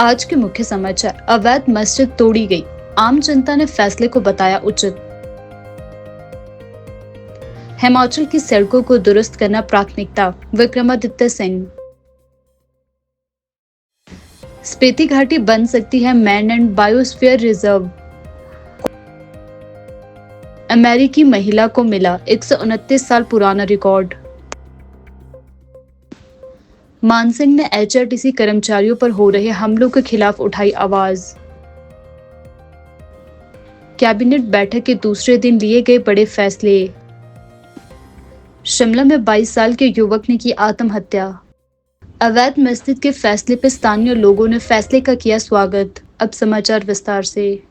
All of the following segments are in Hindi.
आज के मुख्य समाचार। अवैध मस्जिद तोड़ी गई, आम जनता ने फैसले को बताया उचित। हिमाचल की सड़कों को दुरुस्त करना प्राथमिकता, विक्रमादित्य सिंह। स्पीति घाटी बन सकती है मैन एंड बायोस्फीयर रिजर्व। अमेरिकी महिला को मिला 129 साल पुराना रिकॉर्ड। मानसिंह ने एचआरटीसी कर्मचारियों पर हो रहे हमलों के खिलाफ उठाई आवाज। कैबिनेट बैठक के दूसरे दिन लिए गए बड़े फैसले। शिमला में 22 साल के युवक ने की आत्महत्या। अवैध मस्जिद के फैसले पर स्थानीय लोगों ने फैसले का किया स्वागत। अब समाचार विस्तार से।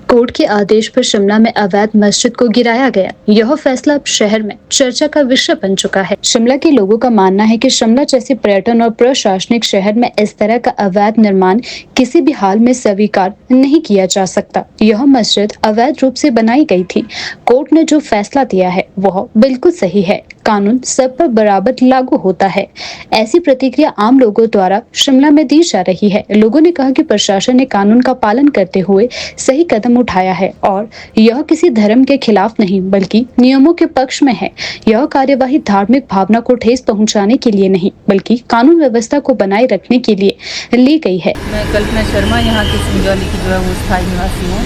कोर्ट के आदेश पर शिमला में अवैध मस्जिद को गिराया गया। यह फैसला अब शहर में चर्चा का विषय बन चुका है। शिमला के लोगों का मानना है कि शिमला जैसे पर्यटन और प्रशासनिक शहर में इस तरह का अवैध निर्माण किसी भी हाल में स्वीकार नहीं किया जा सकता। यह मस्जिद अवैध रूप से बनाई गई थी। कोर्ट ने जो फैसला दिया है वह बिल्कुल सही है। कानून सब पर बराबर लागू होता है। ऐसी प्रतिक्रिया आम लोगों द्वारा शिमला में दी जा रही है। लोगों ने कहा कि प्रशासन ने कानून का पालन करते हुए सही कदम उठाया है और यह किसी धर्म के खिलाफ नहीं बल्कि नियमों के पक्ष में है। यह कार्यवाही धार्मिक भावना को ठेस पहुंचाने के लिए नहीं बल्कि कानून व्यवस्था को बनाए रखने के लिए ली गई है। मैं कल्पना शर्मा यहाँ की संजौली की जो है वो स्थायी निवासी हूँ।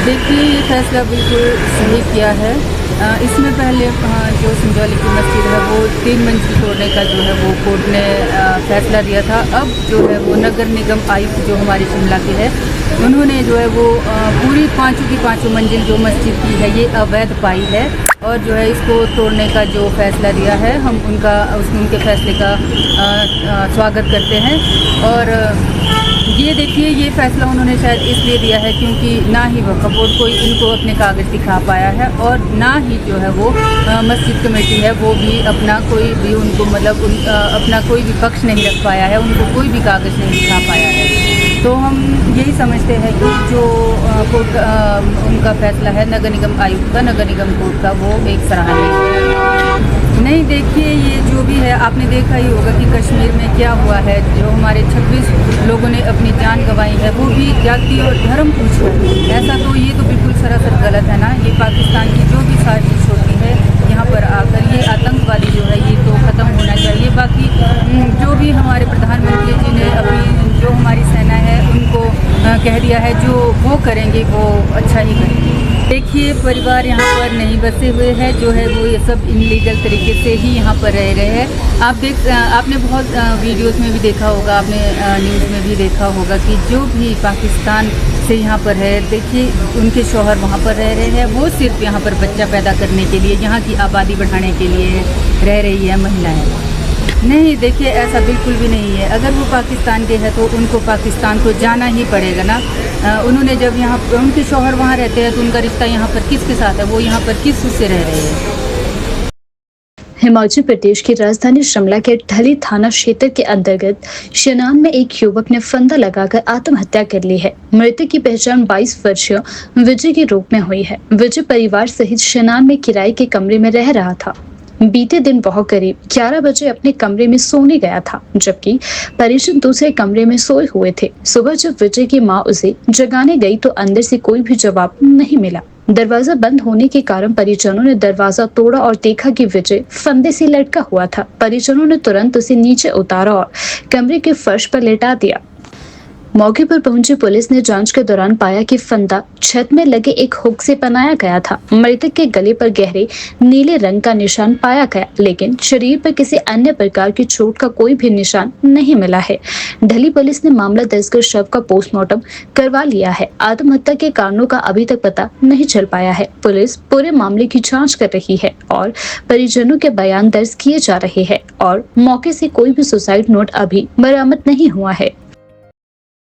देखिए, ये फैसला बिल्कुल सही किया है। इसमें पहले जो संजौली की मस्जिद है वो 3 मंजिल तोड़ने का जो है वो कोर्ट ने फैसला दिया था। अब जो है वो नगर निगम आयुक्त जो हमारी शिमला के है उन्होंने जो है वो पूरी पाँचों की पाँचों मंजिल जो मस्जिद की है ये अवैध पाई है और जो है इसको तोड़ने का जो फैसला दिया है हम उनके फैसले का स्वागत करते हैं। और ये देखिए, ये फैसला उन्होंने शायद इसलिए दिया है क्योंकि ना ही वक्फ बोर्ड कोई इनको अपने कागज़ दिखा पाया है और ना ही जो है वो मस्जिद कमेटी है वो भी अपना कोई भी उनको मतलब अपना कोई भी पक्ष नहीं रख पाया है, उनको कोई भी कागज़ नहीं दिखा पाया है। तो हम यही समझते हैं कि जो कोर्ट उनका फैसला है नगर निगम आयुक्त का, नगर निगम कोर्ट का, वो एक सराहनीय है। नहीं, देखिए, ये जो भी है आपने देखा ही होगा कि कश्मीर में क्या हुआ है। जो हमारे 26 लोगों ने अपनी जान गंवाई है वो भी जाति और धर्म पूछकर। ऐसा तो ये तो बिल्कुल सरासर गलत है ना। ये पाकिस्तान की जो भी साजिश होती है यहाँ पर आकर ये आतंकवादी जो है ये तो ख़त्म होना चाहिए। बाकी जो भी हमारे प्रधानमंत्री जी ने अभी जो हमारी सेना है उनको कह दिया है जो वो करेंगे वो अच्छा ही करेंगे। देखिए, परिवार यहाँ पर नहीं बसे हुए हैं, जो है वो ये सब इनलीगल तरीके से ही यहाँ पर रह रहे हैं। आपने बहुत वीडियोस में भी देखा होगा, आपने न्यूज़ में भी देखा होगा कि जो भी पाकिस्तान से यहाँ पर है, देखिए उनके शौहर वहाँ पर रह रहे हैं। वो सिर्फ यहाँ पर बच्चा पैदा करने के लिए, यहाँ की आबादी बढ़ाने के लिए रह रही है महिलाएँ। नहीं, देखिए, ऐसा बिल्कुल भी नहीं है। अगर वो पाकिस्तान के हैं तो उनको पाकिस्तान को जाना ही पड़ेगा ना। उन्होंने जब यहाँ उनके शौहर वहाँ रहते हैं तो उनका रिश्ता यहाँ पर किसके साथ है, वो यहाँ पर किस उससे रह रहे हैं। हिमाचल प्रदेश की राजधानी शिमला के ढली थाना क्षेत्र के अंतर्गत शनान में एक युवक ने फंदा लगाकर आत्महत्या कर ली है। मृतक की पहचान 22 वर्षीय विजय के रूप में हुई है। विजय परिवार सहित शनान में किराए के कमरे में रह रहा था। बीते दिन वह करीब 11 बजे अपने कमरे में सोने गया था, जबकि परिजन दूसरे कमरे में सोए हुए थे। सुबह जब विजय की मां उसे जगाने गई तो अंदर से कोई भी जवाब नहीं मिला। दरवाजा बंद होने के कारण परिजनों ने दरवाजा तोड़ा और देखा कि विजय फंदे से लटका हुआ था। परिजनों ने तुरंत उसे नीचे उतारा और कमरे के फर्श पर लेटा दिया। मौके पर पहुंची पुलिस ने जांच के दौरान पाया कि फंदा छत में लगे एक हुक से बनाया गया था। मृतक के गले पर गहरे नीले रंग का निशान पाया गया, लेकिन शरीर पर किसी अन्य प्रकार की चोट का कोई भी निशान नहीं मिला है। ढली पुलिस ने मामला दर्ज कर शव का पोस्टमार्टम करवा लिया है। आत्महत्या के कारणों का अभी तक पता नहीं चल पाया है। पुलिस पूरे मामले की जाँच कर रही है और परिजनों के बयान दर्ज किए जा रहे हैं और मौके से कोई भी सुसाइड नोट अभी बरामद नहीं हुआ है।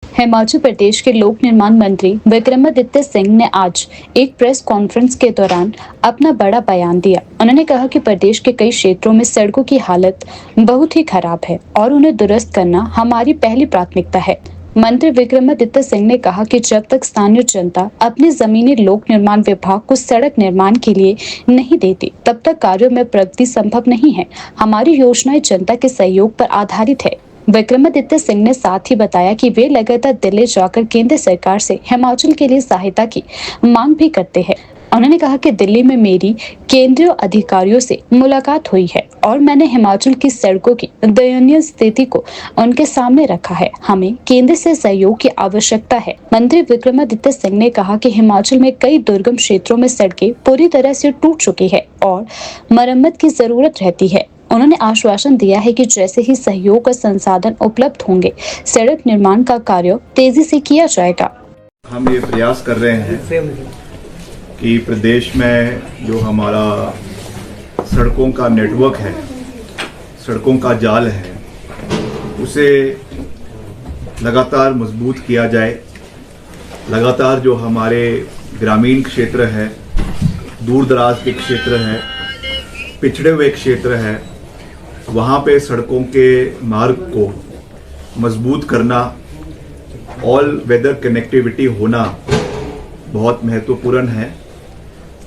हिमाचल प्रदेश के लोक निर्माण मंत्री विक्रमादित्य सिंह ने आज एक प्रेस कॉन्फ्रेंस के दौरान अपना बड़ा बयान दिया। उन्होंने कहा कि प्रदेश के कई क्षेत्रों में सड़कों की हालत बहुत ही खराब है और उन्हें दुरुस्त करना हमारी पहली प्राथमिकता है। मंत्री विक्रमादित्य सिंह ने कहा कि जब तक स्थानीय जनता अपने जमीनी लोक निर्माण विभाग को सड़क निर्माण के लिए नहीं देती, तब तक कार्यों में प्रगति संभव नहीं है। हमारी योजनाएं जनता के सहयोग पर आधारित है। विक्रमादित्य सिंह ने साथ ही बताया कि वे लगातार दिल्ली जाकर केंद्र सरकार से हिमाचल के लिए सहायता की मांग भी करते हैं। उन्होंने कहा कि दिल्ली में मेरी केंद्रीय अधिकारियों से मुलाकात हुई है और मैंने हिमाचल की सड़कों की दयनीय स्थिति को उनके सामने रखा है। हमें केंद्र से सहयोग की आवश्यकता है। मंत्री विक्रमादित्य सिंह ने कहा कि हिमाचल में कई दुर्गम क्षेत्रों में सड़कें पूरी तरह से टूट चुकी है और मरम्मत की जरूरत रहती है। उन्होंने आश्वासन दिया है कि जैसे ही सहयोग और संसाधन उपलब्ध होंगे, सड़क निर्माण का कार्य तेजी से किया जाएगा। हम ये प्रयास कर रहे हैं कि प्रदेश में जो हमारा सड़कों का नेटवर्क है, सड़कों का जाल है, उसे लगातार मजबूत किया जाए। लगातार जो हमारे ग्रामीण क्षेत्र है, दूर दराज के क्षेत्र है, पिछड़े हुए क्षेत्र है, वहाँ पे सड़कों के मार्ग को मजबूत करना, ऑल वेदर कनेक्टिविटी होना बहुत महत्वपूर्ण है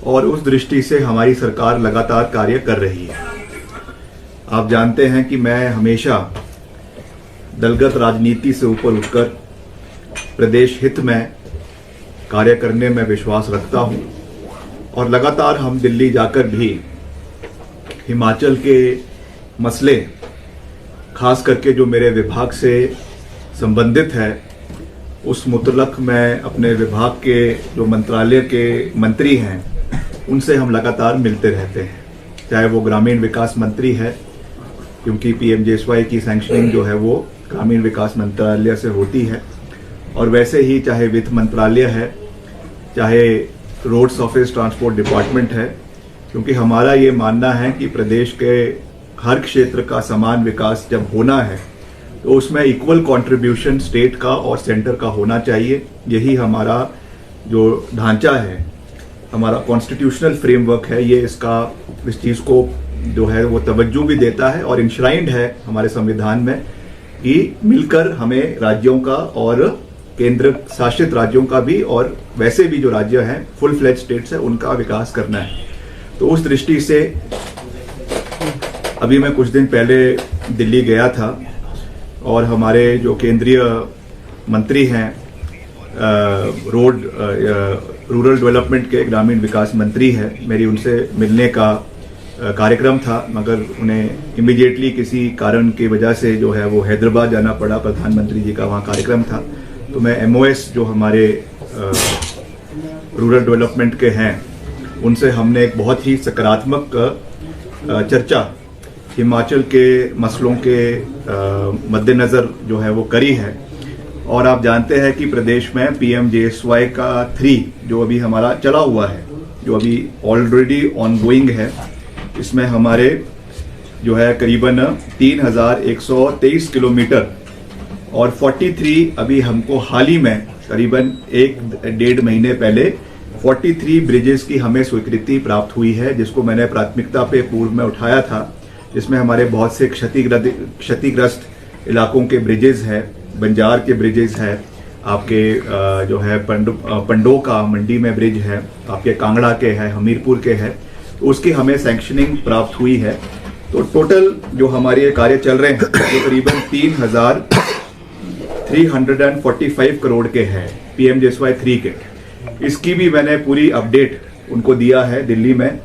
और उस दृष्टि से हमारी सरकार लगातार कार्य कर रही है। आप जानते हैं कि मैं हमेशा दलगत राजनीति से ऊपर उठकर प्रदेश हित में कार्य करने में विश्वास रखता हूं और लगातार हम दिल्ली जाकर भी हिमाचल के मसले, खास करके जो मेरे विभाग से संबंधित है, उस मुतलक मैं अपने विभाग के जो मंत्रालय के मंत्री हैं उनसे हम लगातार मिलते रहते हैं। चाहे वो ग्रामीण विकास मंत्री है, क्योंकि PMJSY की सैंक्शनिंग जो है वो ग्रामीण विकास मंत्रालय से होती है, और वैसे ही चाहे वित्त मंत्रालय है, चाहे रोड्स ऑफिस ट्रांसपोर्ट डिपार्टमेंट है, क्योंकि हमारा ये मानना है कि प्रदेश के हर क्षेत्र का समान विकास जब होना है तो उसमें इक्वल कंट्रीब्यूशन स्टेट का और सेंटर का होना चाहिए। यही हमारा जो ढांचा है, हमारा कॉन्स्टिट्यूशनल फ्रेमवर्क है, ये इस चीज़ को जो है वो तवज्जो भी देता है और इंश्राइंड है हमारे संविधान में कि मिलकर हमें राज्यों का और केंद्र शासित राज्यों का भी और वैसे भी जो राज्य हैं फुल फ्लेज स्टेट्स है उनका विकास करना है। तो उस दृष्टि से अभी मैं कुछ दिन पहले दिल्ली गया था और हमारे जो केंद्रीय मंत्री हैं, रूरल डेवलपमेंट के ग्रामीण विकास मंत्री है, मेरी उनसे मिलने का कार्यक्रम था, मगर उन्हें इमीडिएटली किसी कारण की वजह से जो है वो हैदराबाद जाना पड़ा। प्रधानमंत्री जी का वहाँ कार्यक्रम था, तो मैं MOS जो हमारे रूरल डेवलपमेंट के हैं उनसे हमने एक बहुत ही सकारात्मक चर्चा हिमाचल के मसलों के मद्देनज़र जो है वो करी है। और आप जानते हैं कि प्रदेश में PMJSY का 3 जो अभी हमारा चला हुआ है, जो अभी ऑलरेडी ऑनगोइंग है, इसमें हमारे जो है करीबन 3123 किलोमीटर और 43 अभी हमको हाल ही में करीबन 1-1.5 महीने पहले 43 ब्रिजेस की हमें स्वीकृति प्राप्त हुई है, जिसको मैंने प्राथमिकता पे पूर्व में उठाया था, जिसमें हमारे बहुत से क्षतिग्रस्त इलाकों के ब्रिजेस है, बंजार के ब्रिजेस है, आपके जो है पंडो का मंडी में ब्रिज है, आपके कांगड़ा के है, हमीरपुर के है, तो उसकी हमें सैंक्शनिंग प्राप्त हुई है। तो टोटल जो हमारे कार्य चल रहे हैं वो करीबन 3,345 करोड़ के हैं PMJSY 3 के। इसकी भी मैंने पूरी अपडेट उनको दिया है दिल्ली में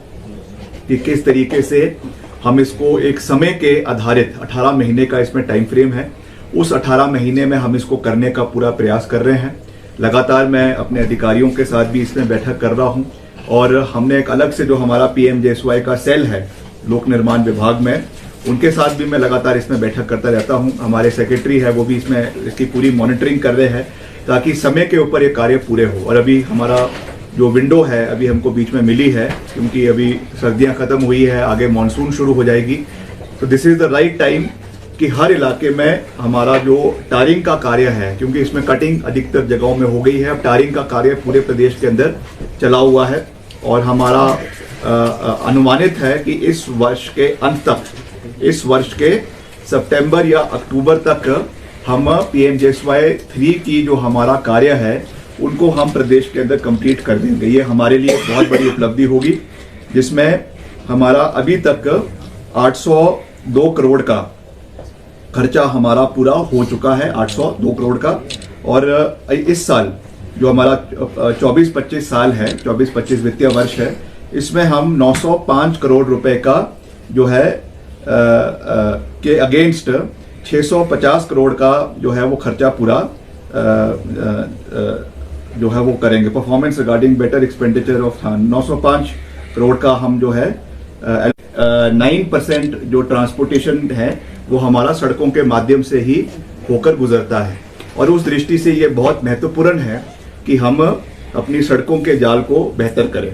कि किस तरीके से हम इसको एक समय के आधारित 18 महीने का इसमें टाइम फ्रेम है, उस 18 महीने में हम इसको करने का पूरा प्रयास कर रहे हैं। लगातार मैं अपने अधिकारियों के साथ भी इसमें बैठक कर रहा हूं और हमने एक अलग से जो हमारा PMJSY का सेल है लोक निर्माण विभाग में, उनके साथ भी मैं लगातार इसमें बैठक करता रहता हूं। हमारे सेक्रेटरी है वो भी इसमें इसकी पूरी मॉनिटरिंग कर रहे हैं ताकि समय के ऊपर ये कार्य पूरे हो। और अभी हमारा जो विंडो है अभी हमको बीच में मिली है, क्योंकि अभी सर्दियां खत्म हुई है, आगे मॉनसून शुरू हो जाएगी, तो this is the right time कि हर इलाके में हमारा जो टारिंग का कार्य है, क्योंकि इसमें कटिंग अधिकतर जगहों में हो गई है, अब टारिंग का कार्य पूरे प्रदेश के अंदर चला हुआ है और हमारा अनुमानित है कि इस वर्ष के अंत तक, इस वर्ष के सितंबर या अक्टूबर तक हम PMJSY 3 की जो हमारा कार्य है उनको हम प्रदेश के अंदर कंप्लीट कर देंगे। ये हमारे लिए बहुत बड़ी उपलब्धि होगी, जिसमें हमारा अभी तक 802 करोड़ का खर्चा हमारा पूरा हो चुका है 802 करोड़ का। और इस साल जो हमारा 24-25 साल है, 24-25 वित्तीय वर्ष है, इसमें हम 905 करोड़ रुपए का जो है के अगेंस्ट 650 करोड़ का जो है वो खर्चा पूरा जो है वो करेंगे। Performance regarding better expenditure of 905 crore का हम जो है 9% जो ट्रांसपोर्टेशन है वो हमारा सड़कों के माध्यम से ही होकर गुजरता है। और उस दृष्टि से ये बहुत महत्वपूर्ण है कि हम अपनी सड़कों के जाल को बेहतर करें।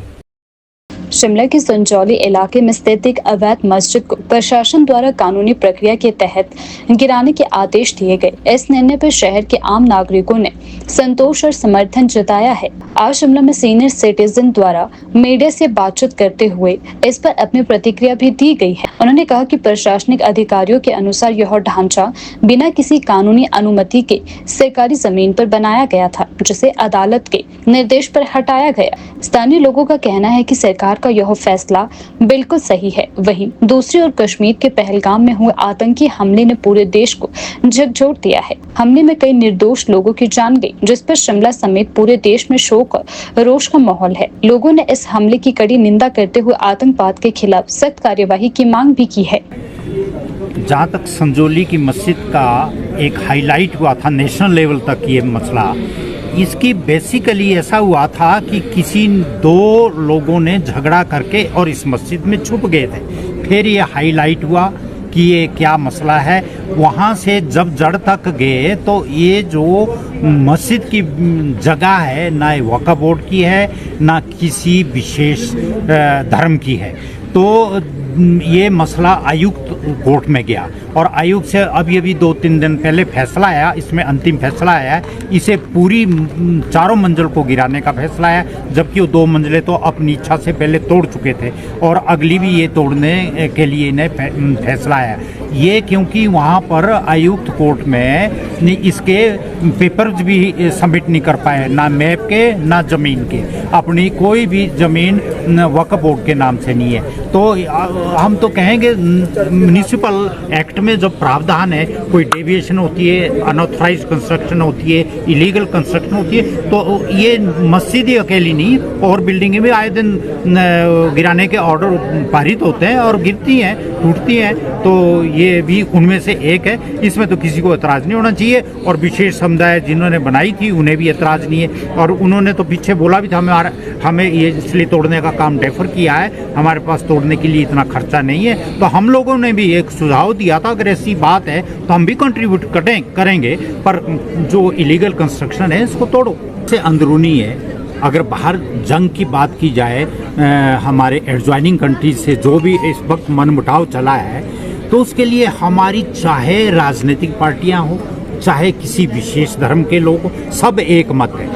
शिमला के संजौली इलाके में स्थित एक अवैध मस्जिद को प्रशासन द्वारा कानूनी प्रक्रिया के तहत गिराने के आदेश दिए गए। इस निर्णय पर शहर के आम नागरिकों ने संतोष और समर्थन जताया है। आज शिमला में सीनियर सिटीजन द्वारा मीडिया से बातचीत करते हुए इस पर अपनी प्रतिक्रिया भी दी गई है। उन्होंने कहा कि प्रशासनिक अधिकारियों के अनुसार यह ढांचा बिना किसी कानूनी अनुमति के सरकारी जमीन पर बनाया गया था, जिसे अदालत के निर्देश पर हटाया गया। स्थानीय लोगों का कहना है कि सरकार का यह फैसला बिल्कुल सही है। वहीं दूसरी ओर कश्मीर के पहलगाम में हुए आतंकी हमले ने पूरे देश को झकझोर दिया है। हमले में कई निर्दोष लोगों की जान गई, जिस पर शिमला समेत पूरे देश में शोक और रोष का माहौल है। लोगों ने इस हमले की कड़ी निंदा करते हुए आतंकवाद के खिलाफ सख्त कार्यवाही की मांग भी की है। जहाँ तक संजौली की मस्जिद का एक हाईलाइट हुआ था नेशनल लेवल तक, ये मसला इसकी बेसिकली ऐसा हुआ था कि किसी दो लोगों ने झगड़ा करके और इस मस्जिद में छुप गए थे। फिर ये हाईलाइट हुआ कि ये क्या मसला है। वहाँ से जब जड़ तक गए तो ये जो मस्जिद की जगह है ना वक्फ बोर्ड की है ना किसी विशेष धर्म की है। तो ये मसला आयुक्त कोर्ट में गया और आयुक्त से अभी 2-3 दिन पहले फैसला आया, इसमें अंतिम फैसला आया। इसे पूरी 4 मंजिल को गिराने का फैसला आया, जबकि वो 2 मंजिलें तो अपनी इच्छा से पहले तोड़ चुके थे और अगली भी ये तोड़ने के लिए इन्हें फैसला आया। ये क्योंकि वहाँ पर आयुक्त कोर्ट में इसके पेपर्स भी सबमिट नहीं कर पाए, ना मैप के ना ज़मीन के। अपनी कोई भी ज़मीन वक्फ बोर्ड के नाम से नहीं है। तो हम तो कहेंगे म्युनिसिपल एक्ट में जो प्रावधान है, कोई डेविएशन होती है, अनऑथराइज्ड कंस्ट्रक्शन होती है, इलीगल कंस्ट्रक्शन होती है, तो ये मस्जिद ही अकेली नहीं और बिल्डिंगें भी आए दिन गिराने के ऑर्डर पारित होते हैं और गिरती हैं, टूटती हैं। तो ये भी उनमें से एक है। इसमें तो किसी को एतराज़ नहीं होना चाहिए और विशेष समुदाय जिन्होंने बनाई थी उन्हें भी एतराज़ नहीं है। और उन्होंने तो पीछे बोला भी था हमें ये इसलिए तोड़ने का काम डेफर किया है, हमारे पास तोड़ने के लिए इतना खर्चा नहीं है। तो हम लोगों ने भी एक सुझाव दिया था, अगर ऐसी बात है तो हम भी कंट्रीब्यूट करेंगे, पर जो इलीगल कंस्ट्रक्शन है इसको तोड़ो। से अंदरूनी है। अगर बाहर जंग की बात की जाए, हमारे एडजॉइनिंग कंट्रीज से जो भी इस वक्त मनमुटाव चला है, तो उसके लिए हमारी चाहे राजनीतिक पार्टियां हो, चाहे किसी विशेष धर्म के लोग हो, सब एक मत है,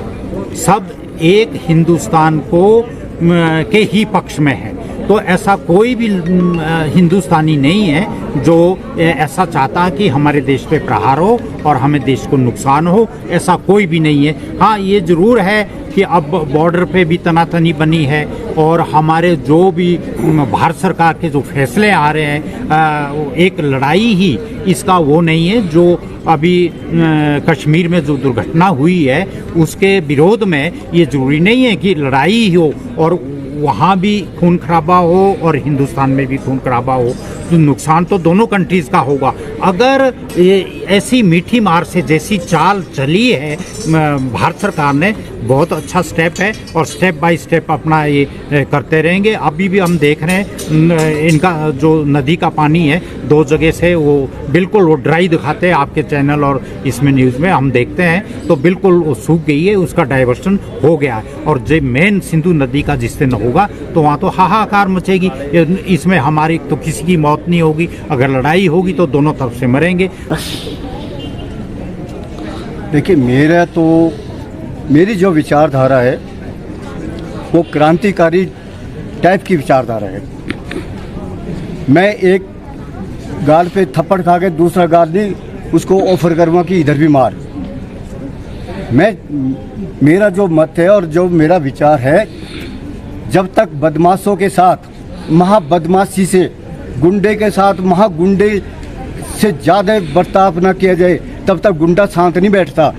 सब एक हिंदुस्तान को के ही पक्ष में है। तो ऐसा कोई भी हिंदुस्तानी नहीं है जो ऐसा चाहता कि हमारे देश पे प्रहार हो और हमें देश को नुकसान हो, ऐसा कोई भी नहीं है। हाँ, ये ज़रूर है कि अब बॉर्डर पे भी तनातनी बनी है और हमारे जो भी भारत सरकार के जो फैसले आ रहे हैं, एक लड़ाई ही इसका वो नहीं है। जो अभी कश्मीर में जो दुर्घटना हुई है उसके विरोध में ये ज़रूरी नहीं है कि लड़ाई हो और वहाँ भी खून खराबा हो और हिंदुस्तान में भी खून खराबा हो, तो नुकसान तो दोनों कंट्रीज़ का होगा। अगर ऐसी मीठी मार से जैसी चाल चली है भारत सरकार ने, बहुत अच्छा स्टेप है और स्टेप बाय स्टेप अपना ये करते रहेंगे। अभी भी हम देख रहे हैं इनका जो नदी का पानी है 2 जगह से वो बिल्कुल वो ड्राई दिखाते हैं आपके चैनल और इसमें न्यूज़ में हम देखते हैं, तो बिल्कुल वो सूख गई है, उसका डाइवर्शन हो गया है। और जो मेन सिंधु नदी का जिस दिन होगा तो वहाँ तो हाहाकार मचेगी। इसमें हमारी तो किसी की मौत नहीं होगी, अगर लड़ाई होगी तो दोनों तरफ से मरेंगे। देखिए, मेरी जो विचारधारा है वो क्रांतिकारी टाइप की विचारधारा है। मैं एक गाल पे थप्पड़ खा के दूसरा गाल नहीं उसको ऑफर करूँगा कि इधर भी मार। मेरा जो मत है और जो मेरा विचार है, जब तक बदमाशों के साथ महाबदमाशी से, गुंडे के साथ महागुंडे से ज़्यादा बर्ताव ना किया जाए तब तक गुंडा शांत नहीं बैठता।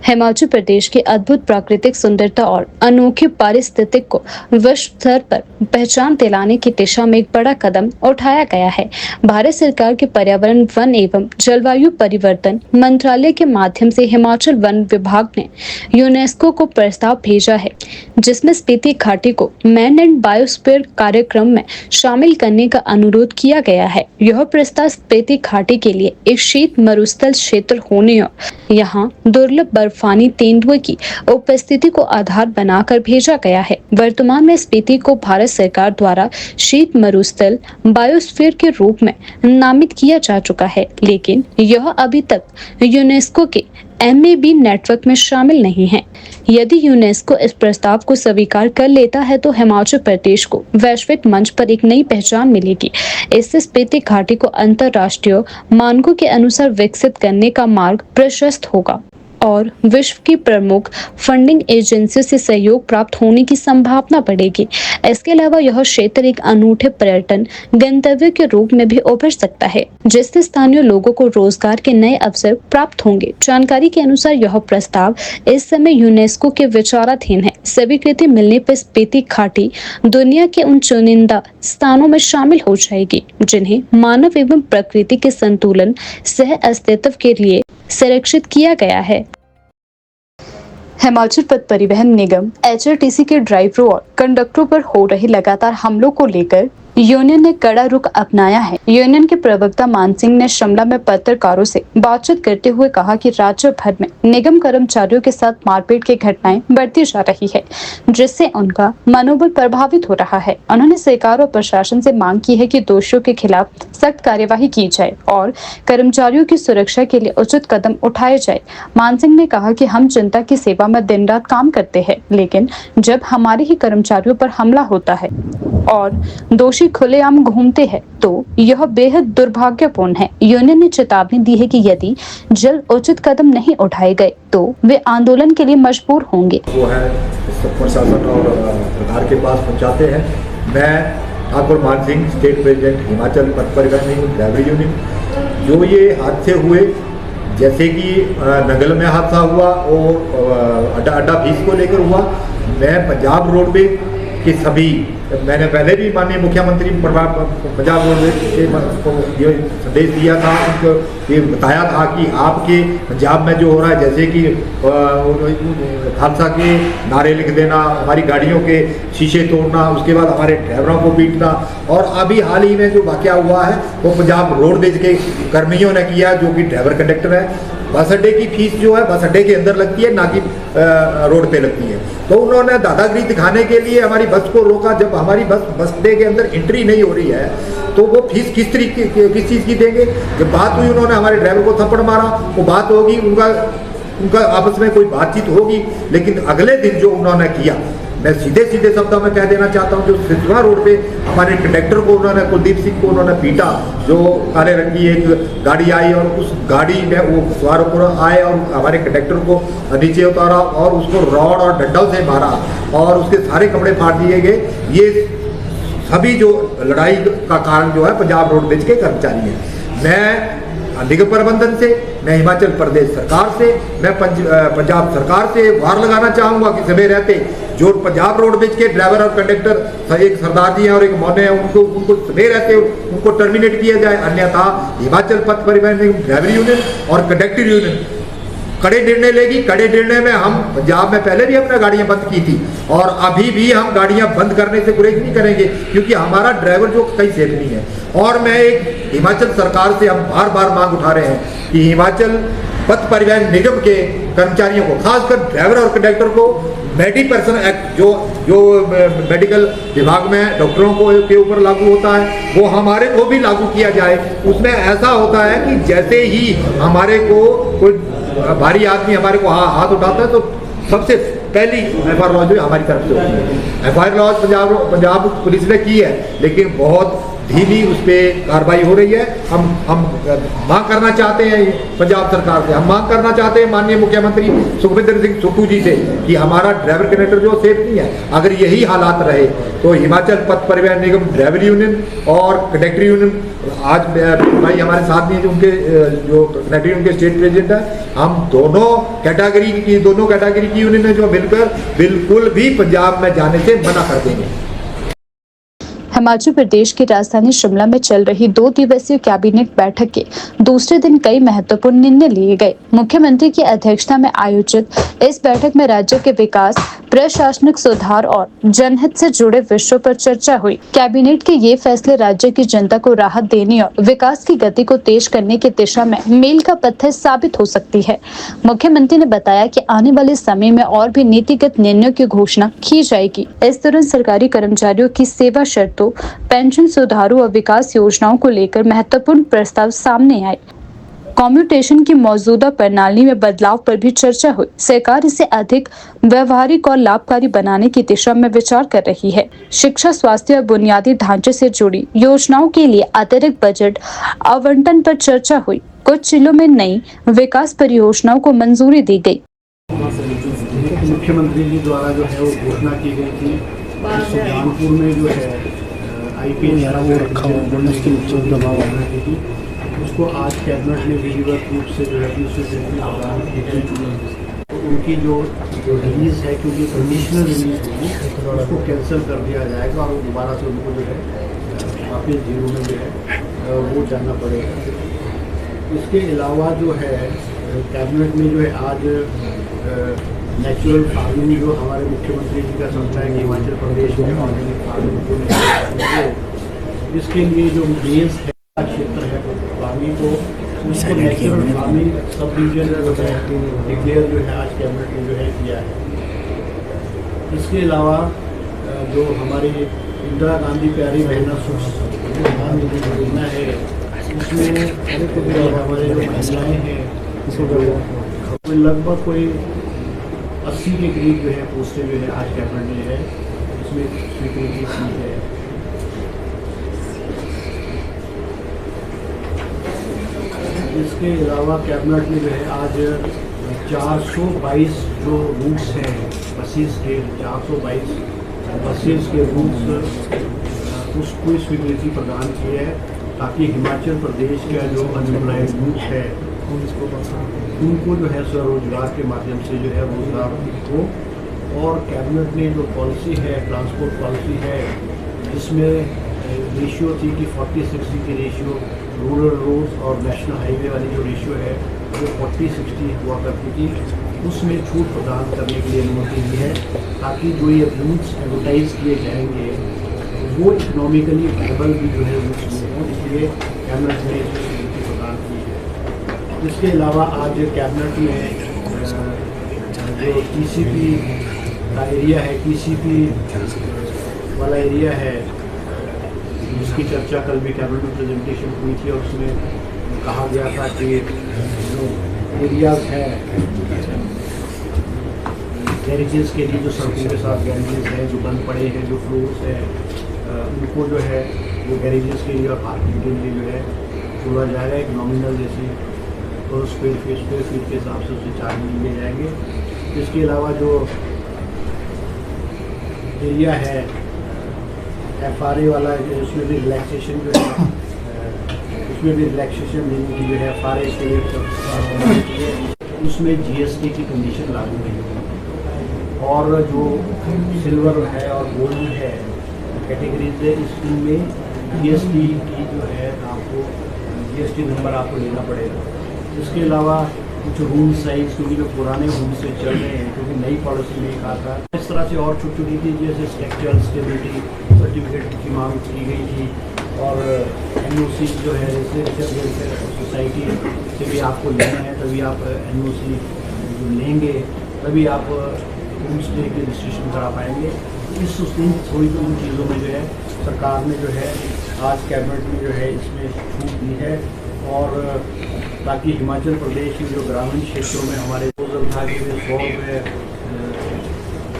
हिमाचल प्रदेश की अद्भुत प्राकृतिक सुंदरता और अनोखे पारिस्थितिक को विश्व स्तर पर पहचान दिलाने की दिशा में एक बड़ा कदम उठाया गया है। भारत सरकार के पर्यावरण, वन एवं जलवायु परिवर्तन मंत्रालय के माध्यम से हिमाचल वन विभाग ने यूनेस्को को प्रस्ताव भेजा है, जिसमें स्पीति घाटी को मैन एंड बायोस्फीयर कार्यक्रम में शामिल करने का अनुरोध किया गया है। यह प्रस्ताव स्पीति घाटी के लिए एक शीत मरुस्थल क्षेत्र होने और यहाँ दुर्लभ बर्फानी तेंदुए की उपस्थिति को आधार बनाकर भेजा गया है। वर्तमान में स्पीति को भारत सरकार द्वारा शीत मरुस्थल बायोस्फीयर के रूप में नामित किया जा चुका है, लेकिन यह अभी तक यूनेस्को के MAB नेटवर्क में शामिल नहीं है। यदि यूनेस्को इस प्रस्ताव को स्वीकार कर लेता है तो हिमाचल प्रदेश को वैश्विक मंच पर एक नई पहचान मिलेगी। इससे स्पीति घाटी को अंतर्राष्ट्रीय मानकों के अनुसार विकसित करने का मार्ग प्रशस्त होगा और विश्व की प्रमुख फंडिंग एजेंसियों से सहयोग प्राप्त होने की संभावना बढ़ेगी। इसके अलावा यह क्षेत्र एक अनूठे पर्यटन गंतव्य के रूप में भी उभर सकता है, जिससे स्थानीय लोगों को रोजगार के नए अवसर प्राप्त होंगे। जानकारी के अनुसार यह प्रस्ताव इस समय यूनेस्को के विचाराधीन है। स्वीकृति मिलने पर स्पीति घाटी दुनिया के उन चुनिंदा स्थानों में शामिल हो जाएगी जिन्हें मानव एवं प्रकृति के संतुलन सह अस्तित्व के लिए संरक्षित किया गया है। हिमाचल पथ परिवहन निगम HRTC के ड्राइवरों और कंडक्टरों पर हो रहे लगातार हमलों को लेकर यूनियन ने कड़ा रुख अपनाया है। यूनियन के प्रवक्ता मान सिंह ने शिमला में पत्रकारों से बातचीत करते हुए कहा कि राज्य भर में निगम कर्मचारियों के साथ मारपीट की घटनाएं बढ़ती जा रही है, जिससे उनका मनोबल प्रभावित हो रहा है। उन्होंने सरकार और प्रशासन से मांग की है कि दोषियों के खिलाफ सख्त कार्यवाही की जाए और कर्मचारियों की सुरक्षा के लिए उचित कदम उठाए जाए। मान सिंह ने कहा कि हम जनता की सेवा में दिन रात काम करते हैं, लेकिन जब हमारे ही कर्मचारियों पर हमला होता है और दोषी खुलेआम घूमते हैं तो यह बेहद दुर्भाग्यपूर्ण है। यूनियन ने चेतावनी दी है कि यदि जल्द उचित कदम नहीं उठाए गए तो वे आंदोलन के लिए मजबूर होंगे। वो है प्रशासन और सरकार के पास पहुंचाते हैं। मैं ठाकुर मान सिंह, स्टेट प्रेसिडेंट हिमाचल पथ परिवहन निगम ड्राइवर यूनियन। जो ये हादसे हुए, जैसे कि नगल में हादसा हुआ और अड्डा फीस को लेकर हुआ, मैं पंजाब रोडवेज के सभी, मैंने पहले भी माननीय मुख्यमंत्री पंजाब रोडवेज को ये संदेश दिया था, उनको ये बताया था कि आपके पंजाब में जो हो रहा है, जैसे कि हादसा के नारे लिख देना, हमारी गाड़ियों के शीशे तोड़ना, उसके बाद हमारे ड्राइवरों को पीटना, और अभी हाल ही में जो वाकया हुआ है वो पंजाब रोडवेज के कर्मियों ने किया, जो कि ड्राइवर कंडक्टर है। बस अड्डे की फीस जो है बस अड्डे के अंदर लगती है, ना कि रोड पे लगती है। तो उन्होंने दादागिरी दिखाने के लिए हमारी बस को रोका। जब हमारी बस अड्डे के अंदर एंट्री नहीं हो रही है तो वो फीस किस चीज़ की देंगे। जब बात हुई, उन्होंने हमारे ड्राइवर को थप्पड़ मारा, वो बात होगी, उनका आपस में कोई बातचीत होगी। लेकिन अगले दिन जो उन्होंने किया, मैं सीधे शब्दों में कह देना चाहता हूं, जो सिसवा रोड पे हमारे कंडक्टर को उन्होंने, कुलदीप सिंह को उन्होंने पीटा। जो काले रंग की एक गाड़ी आई और उस गाड़ी में वो सवार होकर आए और हमारे कंडक्टर को नीचे उतारा और उसको रॉड और डंडों से मारा और उसके सारे कपड़े फाड़ दिए गए। ये सभी जो लड़ाई का कारण जो है पंजाब रोडवेज के कर्मचारी हैं। मैं निगम प्रबंधन से, मैं हिमाचल प्रदेश सरकार से, मैं पंजाब सरकार से वार लगाना चाहूँगा कि समय रहते जो पंजाब रोडवेज के ड्राइवर और कंडक्टर, एक सरदार जी हैं और एक मोने हैं, उनको समय रहते उनको टर्मिनेट किया जाए। अन्यथा हिमाचल पथ परिवहन निगम ड्राइवर यूनियन और कंडक्टर यूनियन कड़े निर्णय लेगी। कड़े निर्णय में हम पंजाब में पहले भी हमने गाड़ियां बंद की थी और अभी भी हम गाड़ियां बंद करने से गुरेज नहीं करेंगे, क्योंकि हमारा ड्राइवर जो कहीं सेफ नहीं है। और मैं एक हिमाचल सरकार से हम बार बार मांग उठा रहे हैं कि हिमाचल पथ परिवहन निगम के कर्मचारियों को, खासकर ड्राइवर और कंडक्टर को, मेडी पर्सन एक्ट जो मेडिकल विभाग में डॉक्टरों को के ऊपर लागू होता है, वो हमारे को भी लागू किया जाए। उसमें ऐसा होता है कि जैसे ही हमारे को कोई भारी आदमी हमारे को हाथ उठाता है तो सबसे पहली FIR लॉन्च हमारी तरफ से होती है। FIR लॉन्च पंजाब पुलिस ने की है, लेकिन बहुत ढीली उस पर कार्रवाई हो रही है। हम मांग करना चाहते हैं पंजाब सरकार से, हम मांग करना चाहते हैं माननीय मुख्यमंत्री सुखविंदर सिंह सुक्खू जी से कि हमारा ड्राइवर कंडक्टर जो सेफ नहीं है, अगर यही हालात रहे तो हिमाचल पथ परिवहन निगम ड्राइवर यूनियन और कंडक्टर यूनियन, आज भाई हमारे साथ नहीं है जो उनके जो कंडक्टर यूनियन के स्टेट प्रेसिडेंट है, हम दोनों कैटेगरी की यूनियन है जो मिलकर बिल्कुल भी पंजाब में जाने से मना कर देंगे। हिमाचल प्रदेश की राजधानी शिमला में चल रही 2 दिवसीय कैबिनेट बैठक के दूसरे दिन कई महत्वपूर्ण निर्णय लिए गए। मुख्यमंत्री की अध्यक्षता में आयोजित इस बैठक में राज्य के विकास, प्रशासनिक सुधार और जनहित से जुड़े विषयों पर चर्चा हुई। कैबिनेट के ये फैसले राज्य की जनता को राहत देने और विकास की गति को तेज करने की दिशा में मील का पत्थर साबित हो सकती है। मुख्यमंत्री ने बताया कि आने वाले समय में और भी नीतिगत निर्णयों की घोषणा की जाएगी। इस दौरान सरकारी कर्मचारियों की सेवा शर्तों, पेंशन सुधारों और विकास योजनाओं को लेकर महत्वपूर्ण प्रस्ताव सामने आए। कम्यूटेशन की मौजूदा प्रणाली में बदलाव पर भी चर्चा हुई। सरकार इसे अधिक व्यवहारिक और लाभकारी बनाने की दिशा में विचार कर रही है। शिक्षा, स्वास्थ्य और बुनियादी ढांचे से जुड़ी योजनाओं के लिए अतिरिक्त बजट आवंटन पर चर्चा हुई। कुछ जिलों में नई विकास परियोजनाओं को मंजूरी दी गई। मुख्यमंत्री जी द्वारा जो है वो घोषणा की गई थी, सुल्तानपुर में जो है IPS वो रखा हुआ बोनस के नीचे दबाव आना थी, उसको आज कैबिनेट ने विधिवत रूप से जो है उनकी जो रिलीज़ है, क्योंकि कंडीशनल रिलीज थी उसको कैंसिल कर दिया जाएगा और दोबारा से उनको जो है वापस जीरो में जो है वो जाना पड़ेगा। इसके अलावा जो है कैबिनेट में जो है आज नेचुरल फार्मिंग जो हमारे मुख्यमंत्री जी का सपना है कि हिमाचल प्रदेश में ऑर्गेनिक फार्मिंग को, इसके लिए जो बेस है क्षेत्र है फार्मिंग को, उसको नेचुरल फार्मिंग सब डिवीजन जो है डिक्लेयर जो है आज कैबिनेट ने जो है किया है। इसके अलावा जो हमारी इंदिरा गांधी प्यारी बहना योजना है, उसमें हमारे जो महिलाएँ हैं लगभग कोई 80 के करीब जो है पोस्टें जो है आज कैबिनेट ने है इसमें स्वीकृति की है। इसके अलावा कैबिनेट ने जो है आज 422 जो रूट्स हैं बसेस के, 422 बसेस के रूट्स उसको स्वीकृति प्रदान की है, ताकि हिमाचल प्रदेश का जो अनएम्प्लॉयड यूथ है उनको जो है स्वरोजगार के माध्यम से जो है रोजगार हो। और कैबिनेट ने जो पॉलिसी है, ट्रांसपोर्ट पॉलिसी है, जिसमें रेशियो थी कि 40-60 की रेशियो रूरल रोड्स और नेशनल हाईवे वाली जो रेशियो है वो 40-60 हुआ करती थी, उसमें छूट प्रदान करने के लिए अनुमति दी है, ताकि जो ये रूट्स एडवर्टाइज किए जाएंगे वो इकोनॉमिकली वायबल भी जो है रूट्स हों, इसलिए कैबिनेट ने स्वीकृति प्रदान की है। इसके अलावा आज कैबिनेट में जो TCP का एरिया है, TCP वाला एरिया है, जिसकी चर्चा कल भी कैबिनेट में प्रेजेंटेशन हुई थी और उसमें कहा गया था कि जो एरियाज है गैरेजेस के लिए, जो सड़कों के साथ गैरेजेस हैं जो बंद पड़े हैं, जो फ्लोर्स हैं, उनको जो है वो गैरेजेस के लिए और पार्किंग के लिए जो है खोला जाएगा। एक नॉमिनल जैसी तो स्क्वायर फीट के हिसाब से उससे चार्ज लिए जाएंगे। इसके अलावा जो एरिया है FRA वाला, उसमें भी रिलैक्सेशन जो है उसमें भी रिलैक्सेशन देने की जो है FRA के लिए उसमें GST की कंडीशन लागू नहीं है। और जो सिल्वर है और गोल्ड है कैटेगरीज है, इसमें GST की जो है आपको GST नंबर आपको लेना पड़ेगा। इसके अलावा कुछ रूम साइज, क्योंकि जो पुराने रूम से चल रहे हैं, क्योंकि नई पॉलिसी में कहा था इस तरह से और छोटी छोटी चीज़ जैसे स्ट्रक्चरल स्टेबिलिटी सर्टिफिकेट की मांग की गई थी, और NOC जो है रेजिडेंशियल वेलफेयर सोसाइटी से भी आपको लेना है, तभी आप NOC जो लेंगे तभी आप होम स्टे की रजिस्ट्रेशन करा पाएंगे। इस थोड़ी उन चीज़ों में जो है सरकार ने जो है आज कैबिनेट में जो है इसमें छूट दी है, और ताकि हिमाचल प्रदेश के जो ग्रामीण क्षेत्रों में हमारे डीजल था कि 100 रुपये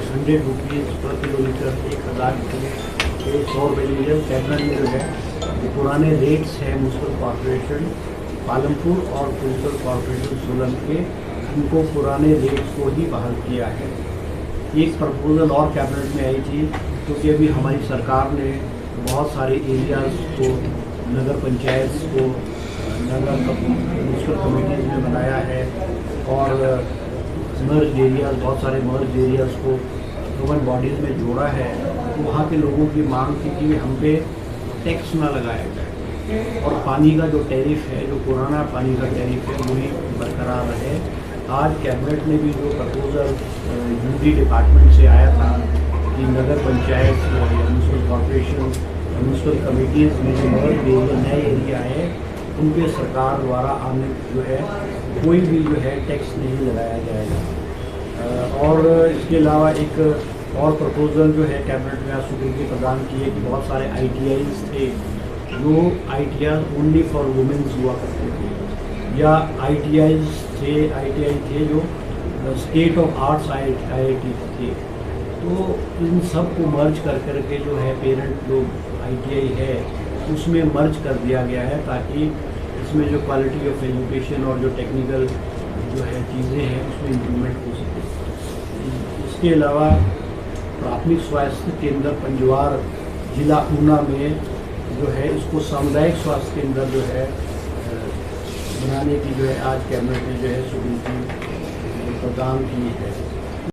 100 रुपीज़ प्रति किलोमीटर 1000 100 रुपये डीजल कैबिनेट में जो है जो पुराने रेट्स हैं म्यूनसिपल कॉरपोरेशन पालमपुर और म्यूनसिपल कॉरपोरेशन सोलन के, उनको पुराने रेट्स को ही बहाल किया है। एक प्रपोजल और कैबिनेट में आई थी, क्योंकि अभी हमारी सरकार ने बहुत सारे एरियाज़ को नगर पंचायत को नगर म्यूनसिपल कमेटीज़ में बनाया है और मर्ज एरियाज़, बहुत सारे मर्ज एरियाज़ को गवर्नमेंट बॉडीज़ में जोड़ा है। तो वहाँ के लोगों की मांग थी कि हम पे टैक्स ना लगाया जाए और पानी का जो टैरिफ है, जो पुराना पानी का टैरिफ है, वही बरकरार रहे। आज कैबिनेट ने भी जो प्रपोजल यूडी डिपार्टमेंट से आया था कि नगर पंचायत या म्यूनसिपल कॉरपोरेशन म्यूनसिपल कमेटीज़ में जो नए एरिया है, उन पर सरकार द्वारा आने जो है कोई भी जो है टैक्स नहीं लगाया जाएगा। और इसके अलावा एक और प्रपोजल जो है कैबिनेट में आज स्वीकृति प्रदान की है कि बहुत सारे ITIs थे जो ITIs ओनली फॉर वुमेन्स हुआ करते थे, या ITI थे जो स्टेट ऑफ आर्ट्स IIT थे। तो इन सब को मर्ज करके जो है पेरेंट लोग ITI है उसमें मर्ज कर दिया गया है, ताकि इसमें जो क्वालिटी ऑफ एजुकेशन और जो टेक्निकल जो है चीज़ें हैं उसमें इम्प्रूवमेंट हो सके। इसके अलावा प्राथमिक स्वास्थ्य केंद्र पंजवार जिला ऊना में जो है इसको सामुदायिक स्वास्थ्य केंद्र जो है बनाने की जो है आज कैबिनेट ने जो है स्वीकृति प्रदान की है।